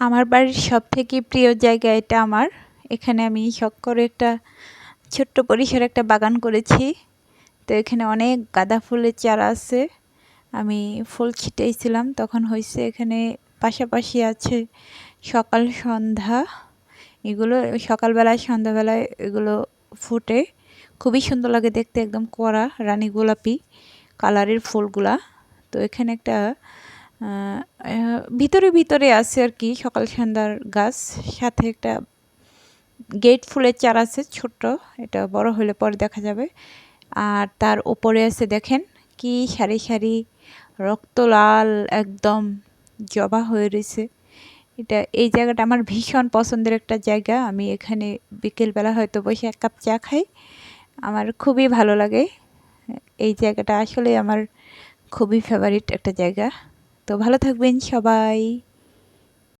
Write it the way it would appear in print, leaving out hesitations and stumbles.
আমার বাড়ির সবথেকে প্রিয় জায়গা এটা আমার। এখানে আমি শখ করে একটা ছোট্ট পরিসরে একটা বাগান করেছি। তো এখানে অনেক গাঁদা ফুলের চারা আছে। আমি ফুল ছিটাইছিলাম তখন হয়েছে। এখানে পাশাপাশি আছে সকাল সন্ধ্যা, এগুলো সকালবেলায় সন্ধ্যাবেলায় এগুলো ফুটে। খুবই সুন্দর লাগে দেখতে, একদম কড়া রানী গোলাপি কালারের ফুলগুলা। তো এখানে একটা ভিতরে ভিতরে আছে আর কি সকাল সন্ধ্যার গাছ, সাথে একটা গেট ফুলের চারা আছে ছোট্ট, এটা বড় হলে পরে দেখা যাবে। আর তার উপরে আছে দেখেন কি সারি সারি রক্ত লাল একদম জবা হয়ে রয়েছে। এই জায়গাটা আমার ভীষণ পছন্দের একটা জায়গা। আমি এখানে বিকেলবেলা হয়তো বসে এক কাপ চা খাই, আমার খুবই ভালো লাগে। এই জায়গাটা আসলে আমার খুবই ফেভারিট একটা জায়গা। তো ভালো থাকবেন সবাই।